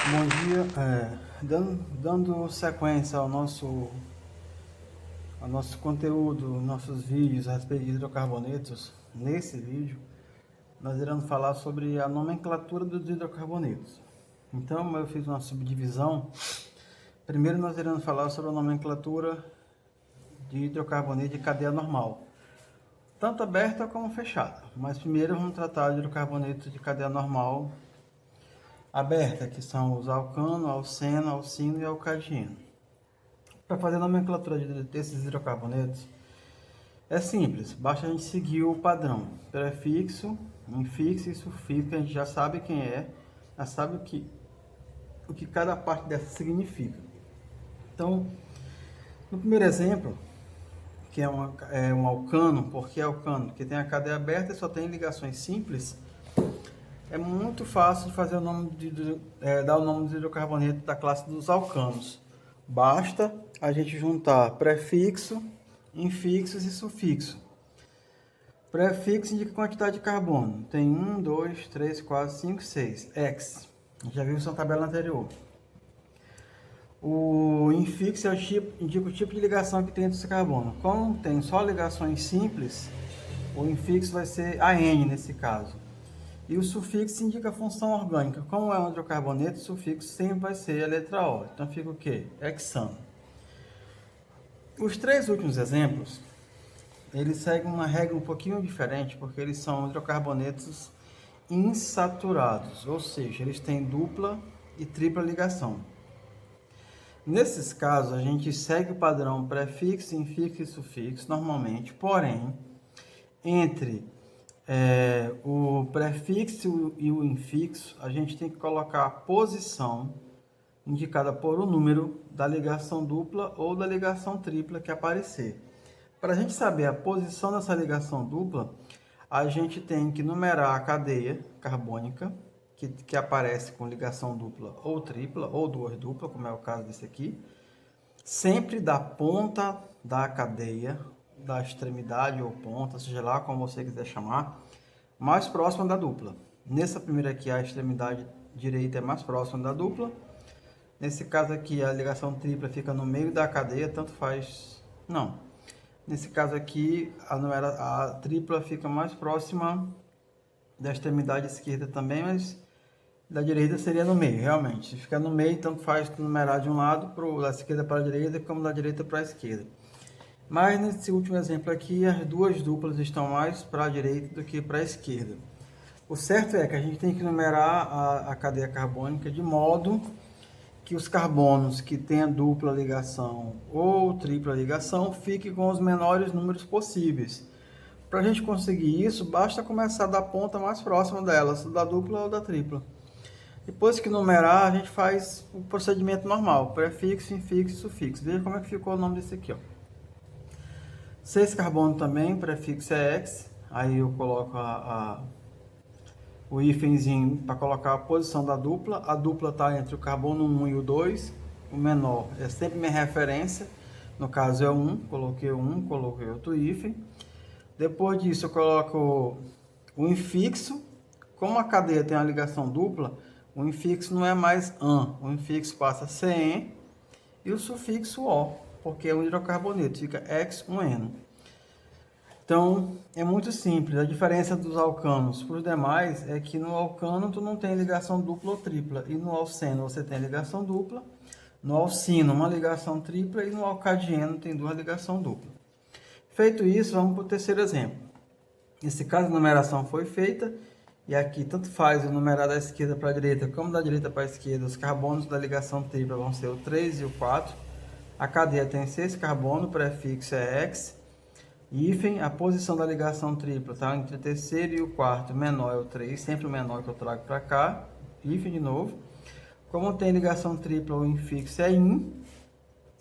Bom dia, dando sequência ao nosso conteúdo, nossos vídeos a respeito de hidrocarbonetos. Nesse vídeo, nós iremos falar sobre a nomenclatura dos hidrocarbonetos. Então, eu fiz uma subdivisão. Primeiro, nós iremos falar sobre a nomenclatura de hidrocarboneto de cadeia normal, tanto aberta como fechada. Mas primeiro, vamos tratar de hidrocarbonetos de cadeia normal aberta, que são os alcano, alceno, alcino e alcadieno. Para fazer a nomenclatura desses hidrocarbonetos é simples, basta a gente seguir o padrão: prefixo, infixo e sufixo, que a gente já sabe quem é, já sabe o que cada parte dessa significa. Então, no primeiro exemplo, que é um alcano, por que alcano? Porque tem a cadeia aberta e só tem ligações simples. É muito fácil de fazer dar o nome do hidrocarboneto da classe dos alcanos. Basta a gente juntar prefixo, infixos e sufixo. Prefixo indica quantidade de carbono. Tem 1, 2, 3, 4, 5, 6. X. Já viu isso na tabela anterior. O infixo indica o tipo de ligação que tem entre os carbonos. Como tem só ligações simples, o infixo vai ser AN nesse caso. E o sufixo indica a função orgânica. Como é um hidrocarboneto, o sufixo sempre vai ser a letra O. Então fica o quê? Hexano. Os três últimos exemplos, eles seguem uma regra um pouquinho diferente, porque eles são hidrocarbonetos insaturados, ou seja, eles têm dupla e tripla ligação. Nesses casos, a gente segue o padrão prefixo, infixo e sufixo normalmente, porém, entre o prefixo e o infixo, a gente tem que colocar a posição indicada por o número da ligação dupla ou da ligação tripla que aparecer. Para a gente saber a posição dessa ligação dupla, a gente tem que numerar a cadeia carbônica que aparece com ligação dupla ou tripla, ou duas duplas, como é o caso desse aqui, sempre da ponta da cadeia, da extremidade ou ponta, seja lá como você quiser chamar, mais próxima da dupla. Nessa primeira aqui, a extremidade direita é mais próxima da dupla. Nesse caso aqui, a ligação tripla fica no meio da cadeia, tanto faz... Não. Nesse caso aqui, a tripla fica mais próxima da extremidade esquerda também, mas da direita seria no meio, realmente. Se ficar no meio, tanto faz numerar de um lado, da esquerda para a direita, como da direita para a esquerda. Mas nesse último exemplo aqui, as duas duplas estão mais para a direita do que para a esquerda. O certo é que a gente tem que numerar a cadeia carbônica de modo que os carbonos que tenham dupla ligação ou tripla ligação fiquem com os menores números possíveis. Para a gente conseguir isso, basta começar da ponta mais próxima delas, da dupla ou da tripla. Depois que numerar, a gente faz o procedimento normal, prefixo, infixo e sufixo. Veja como é que ficou o nome desse aqui, ó. 6 carbono também, prefixo é X, aí eu coloco o hífenzinho para colocar a posição da dupla. A dupla está entre o carbono 1 e o 2, o menor é sempre minha referência, no caso é 1, coloquei 1, coloquei outro hífen. Depois disso eu coloco o infixo. Como a cadeia tem uma ligação dupla, o infixo não é mais AN, o infixo passa a ser EN e o sufixo O, porque é um hidrocarboneto, fica X1N. Então, é muito simples. A diferença dos alcanos para os demais é que no alcano tu não tem ligação dupla ou tripla, e no alceno você tem ligação dupla, no alcino uma ligação tripla e no alcadieno tem duas ligações duplas. Feito isso, vamos para o terceiro exemplo. Nesse caso, a numeração foi feita, e aqui tanto faz o numerar da esquerda para a direita como da direita para a esquerda. Os carbonos da ligação tripla vão ser o 3 e o 4. A cadeia tem 6 carbonos, o prefixo é X. Hífen, a posição da ligação tripla está entre o terceiro e o quarto, o menor é o 3, sempre o menor que eu trago para cá. Hífen de novo. Como tem ligação tripla, o infixo é IN.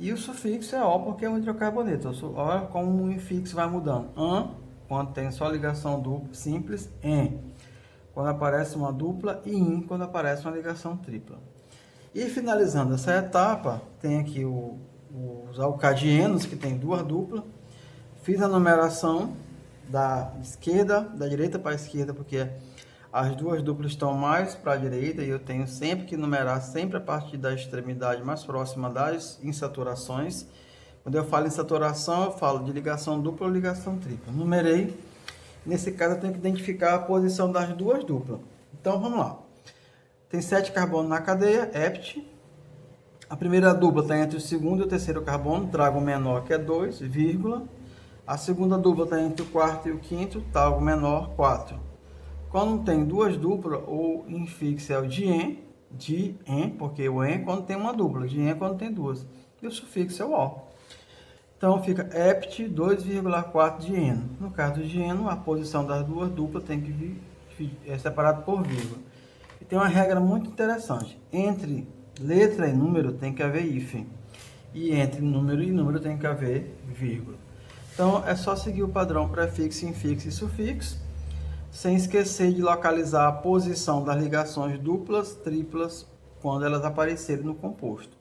E o sufixo é O, porque é um hidrocarboneto. Olha como o infixo vai mudando. AN, quando tem só ligação dupla simples, EN, quando aparece uma dupla, e IN, quando aparece uma ligação tripla. E finalizando essa etapa, tem aqui os alcadienos, que tem duas duplas. Fiz a numeração da direita para a esquerda, porque as duas duplas estão mais para a direita e eu tenho sempre que numerar sempre a partir da extremidade mais próxima das insaturações. Quando eu falo em saturação, eu falo de ligação dupla ou ligação tripla. Numerei. Nesse caso, eu tenho que identificar a posição das duas duplas. Então, vamos lá. Tem 7 carbonos na cadeia, EPT. A primeira dupla está entre o segundo e o terceiro carbono, trago menor, que é 2, vírgula. A segunda dupla está entre o quarto e o quinto, trago menor, 4. Quando tem duas duplas, o infixo é o dien, porque o en quando tem uma dupla, dien é quando tem duas. E o sufixo é o o. Então fica EPT 2,4 dieno. No caso do dieno, a posição das duas duplas tem que vir separado por vírgula. E tem uma regra muito interessante. Entre letra e número tem que haver hífen. E entre número e número tem que haver vírgula. Então é só seguir o padrão prefixo, infixo e sufixo, sem esquecer de localizar a posição das ligações duplas, triplas, quando elas aparecerem no composto.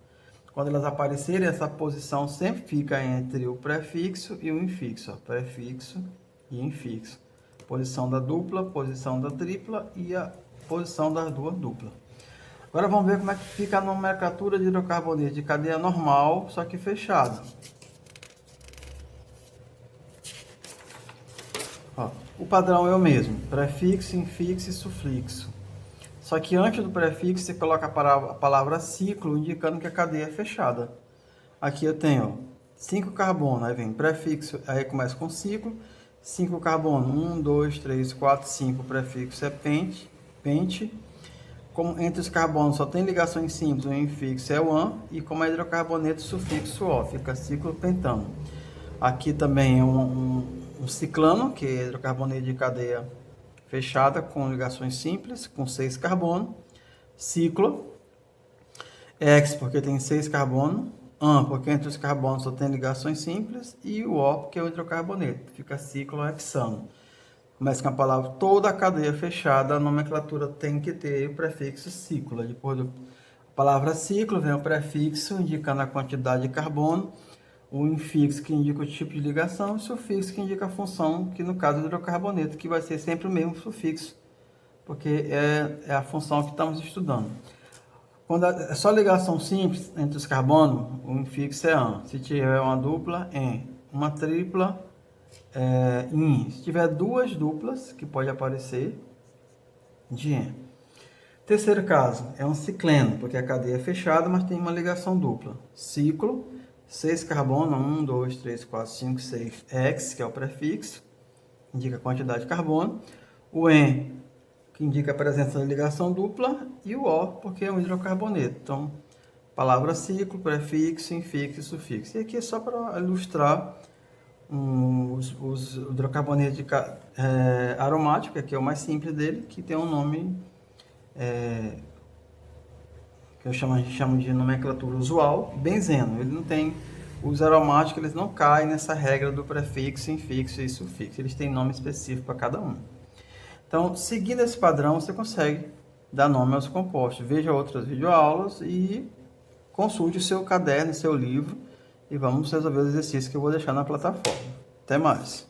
Quando elas aparecerem, essa posição sempre fica entre o prefixo e o infixo. Ó, prefixo e infixo. Posição da dupla, posição da tripla e a posição das duas duplas. Agora vamos ver como é que fica a nomenclatura de hidrocarboneto de cadeia normal, só que fechada. Ó, o padrão é o mesmo, prefixo, infixo e sufixo. Só que antes do prefixo você coloca a palavra ciclo, indicando que a cadeia é fechada. Aqui eu tenho 5 carbonos, aí vem prefixo, aí começa com ciclo. 5 carbonos, 1, 2, 3, 4, 5, o prefixo é pente. Como entre os carbonos só tem ligações simples, o infixo é o an, e como é hidrocarboneto, sufixo o, fica ciclo pentano. Aqui também é um ciclano, que é hidrocarboneto de cadeia fechada com ligações simples, com 6 carbonos. Ciclo. Hex, porque tem 6 carbonos. An, porque entre os carbonos só tem ligações simples. E o O, porque é o hidrocarboneto. Fica ciclohexano. Começa com a palavra toda a cadeia fechada. A nomenclatura tem que ter o prefixo ciclo. Depois da palavra ciclo, vem o prefixo, indicando a quantidade de carbono. O infixo, que indica o tipo de ligação, e o sufixo, que indica a função, que no caso do hidrocarboneto, que vai ser sempre o mesmo sufixo, porque é a função que estamos estudando. Quando é só ligação simples entre os carbonos, o infixo é an. Se tiver uma dupla, en. Uma tripla, in. Se tiver duas duplas, que pode aparecer, dien. Terceiro caso, é um cicleno, porque a cadeia é fechada, mas tem uma ligação dupla. Ciclo. 6 carbono, 1, 2, 3, 4, 5, 6, X, que é o prefixo, indica a quantidade de carbono. O en, que indica a presença da ligação dupla. E o O, porque é um hidrocarboneto. Então, palavra ciclo, prefixo, infixo e sufixo. E aqui é só para ilustrar os hidrocarbonetos aromáticos, que aqui é o mais simples dele, que tem um nome que a gente chama de nomenclatura usual, benzeno. Ele não tem, os aromáticos eles não caem nessa regra do prefixo, infixo e sufixo. Eles têm nome específico para cada um. Então, seguindo esse padrão, você consegue dar nome aos compostos. Veja outras videoaulas e consulte o seu caderno, seu livro, e vamos resolver os exercícios que eu vou deixar na plataforma. Até mais!